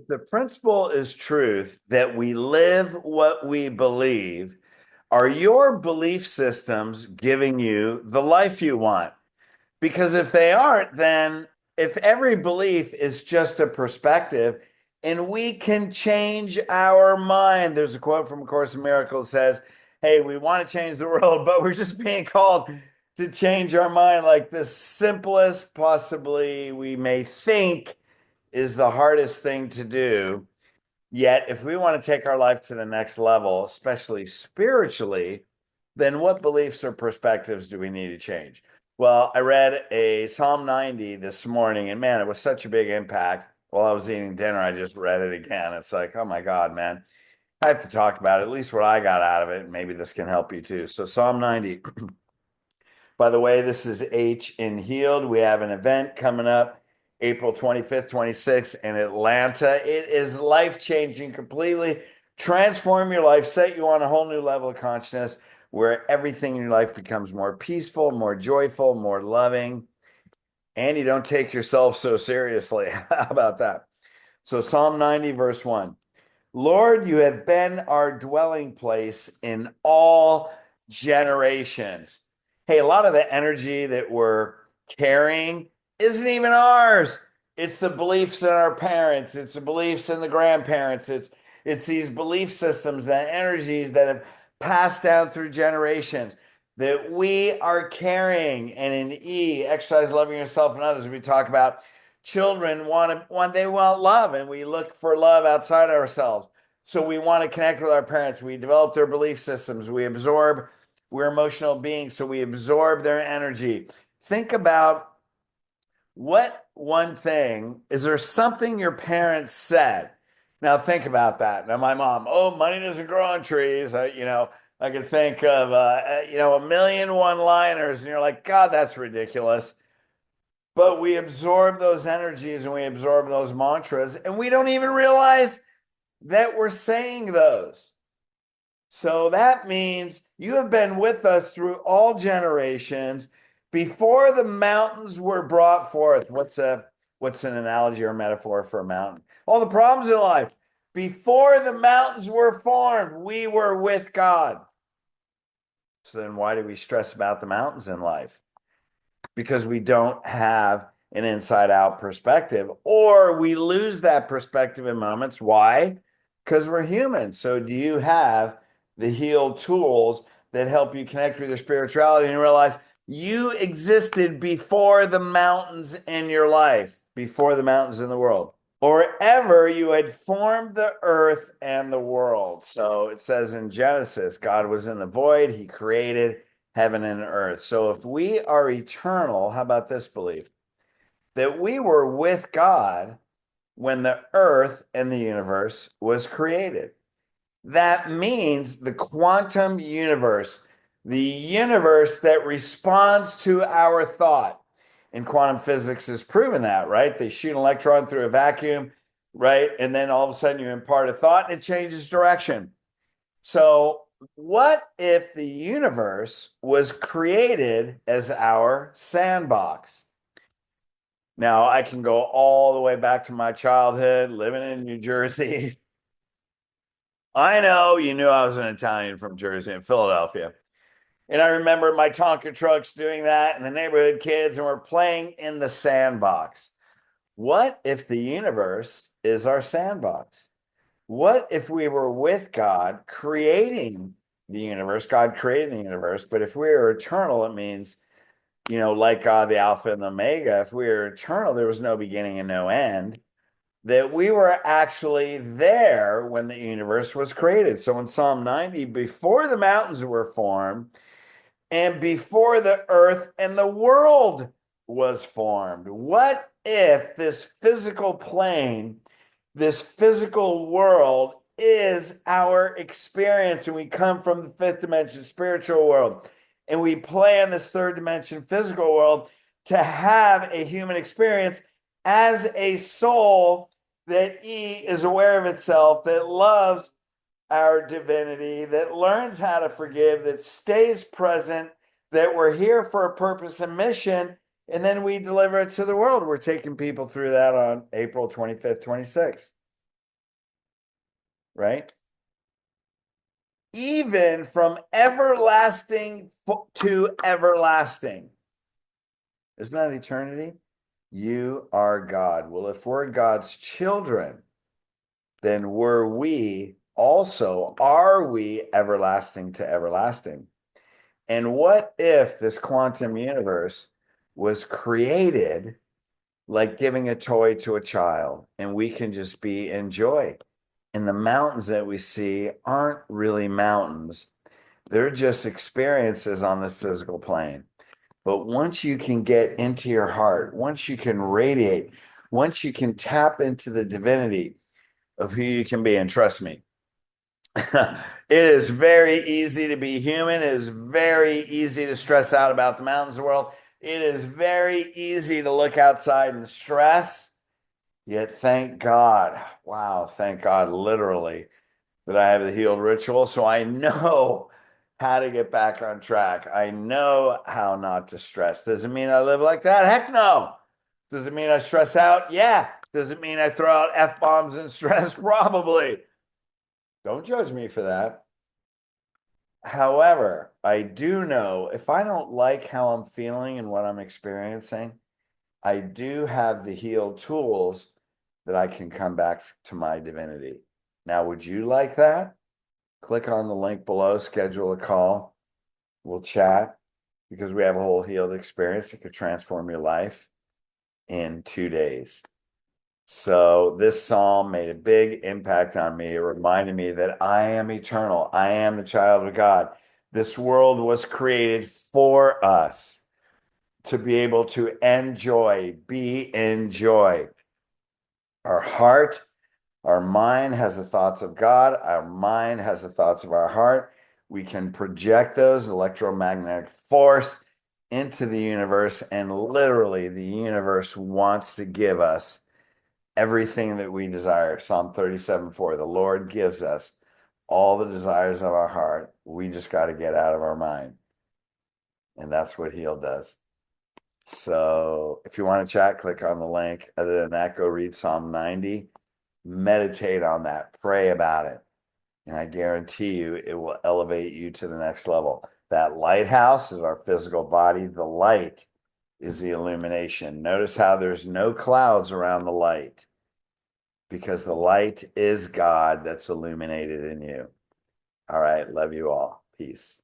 the principle is truth that we live what we believe, are your belief systems giving you the life you want? Because if they aren't, then if every belief is just a perspective and we can change our mind, there's a quote from A Course in Miracles that says, hey, we want to change the world, but we're just being called to change our mind. Like the simplest possibly we may think is the hardest thing to do. Yet, if we want to take our life to the next level, especially spiritually, then what beliefs or perspectives do we need to change? Well, I read a Psalm 90 this morning, and man, it was such a big impact. While I was eating dinner, I just read it again. It's like, oh my God, man. I have to talk about it, at least what I got out of it. Maybe this can help you too. So, Psalm 90. By the way, this is H in Healed. We have an event coming up April 25th, 26th in Atlanta. It is life changing completely. Transform your life, set you on a whole new level of consciousness where everything in your life becomes more peaceful, more joyful, more loving, and you don't take yourself so seriously. How about that? So, Psalm 90, verse 1. Lord, you have been our dwelling place in all generations. Hey, a lot of the energy that we're carrying isn't even ours. It's the beliefs in our parents, it's the beliefs in the grandparents, it's these belief systems, that energies that have passed down through generations that we are carrying. And in E, exercise loving yourself and others, we talk about children they want love, and we look for love outside ourselves. So we want to connect with our parents. We develop their belief systems. We're emotional beings, so we absorb their energy. Think about what one thing, is there something your parents said? Now think about that. Now my mom, oh, money doesn't grow on trees. I could think of, a million one-liners, and you're like, God, that's ridiculous. But we absorb those energies and we absorb those mantras, and we don't even realize that we're saying those. So that means you have been with us through all generations. Before the mountains were brought forth, what's an analogy or metaphor for a mountain? All the problems in life. Before the mountains were formed, we were with God. So then why do we stress about the mountains in life? Because we don't have an inside out perspective, or we lose that perspective in moments. Why? Because we're human. So do you have the healed tools that help you connect with your spirituality and realize you existed before the mountains in your life, before the mountains in the world, or ever you had formed the earth and the world? So it says in Genesis, God was in the void, he created heaven and earth. So if we are eternal, how about this belief? That we were with God when the earth and the universe was created. That means the quantum universe, the universe that responds to our thought. And quantum physics has proven that, right? They shoot an electron through a vacuum, right? And then all of a sudden you impart a thought and it changes direction. So what if the universe was created as our sandbox? Now, I can go all the way back to my childhood living in New Jersey. I know you knew I was an Italian from Jersey and Philadelphia. And I remember my Tonka trucks doing that and the neighborhood kids, and we're playing in the sandbox. What if the universe is our sandbox? What if we were with God creating the universe? God created the universe, but if we are eternal, it means, like God, the Alpha and the Omega, if we are eternal, there was no beginning and no end, that we were actually there when the universe was created. So in Psalm 90, before the mountains were formed and before the earth and the world was formed, what if this physical plane, this physical world is our experience, and we come from the fifth dimension spiritual world and we play in this third dimension physical world to have a human experience as a soul that is aware of itself, that loves our divinity, that learns how to forgive, that stays present, that we're here for a purpose and mission, and then we deliver it to the world. We're taking people through that on April 25th, 26th. right? Even from everlasting to everlasting. Isn't that eternity? You are God. Well, if we're God's children, then are we everlasting to everlasting? And what if this quantum universe was created like giving a toy to a child and we can just be in joy? And the mountains that we see aren't really mountains. They're just experiences on the physical plane. But once you can get into your heart, once you can radiate, once you can tap into the divinity of who you can be, and trust me, it is very easy to be human. It is very easy to stress out about the mountains of the world. It is very easy to look outside and stress. Yet, thank God, wow, thank God, literally, that I have the healed ritual. So I know how to get back on track. I know how not to stress. Does it mean I live like that? Heck no. Does it mean I stress out? Yeah. Does it mean I throw out F-bombs and stress? Probably. Don't judge me for that. However, I do know if I don't like how I'm feeling and what I'm experiencing, I do have the healed tools that I can come back to my divinity. Now, would you like that? Click on the link below, schedule a call. We'll chat because we have a whole healed experience that could transform your life in 2 days. So this psalm made a big impact on me. It reminded me that I am eternal. I am the child of God. This world was created for us to be able to enjoy, be in joy. Our heart, our mind has the thoughts of God. Our mind has the thoughts of our heart. We can project those electromagnetic force into the universe, and literally the universe wants to give us everything that we desire. Psalm 37:4, the Lord gives us all the desires of our heart. We just got to get out of our mind. And that's what heal does. So if you want to chat, click on the link. Other than that, go read Psalm 90, meditate on that, pray about it. And I guarantee you it will elevate you to the next level. That lighthouse is our physical body. The light is the illumination. Notice how there's no clouds around the light, because the light is God that's illuminated in you. All right. Love you all. Peace.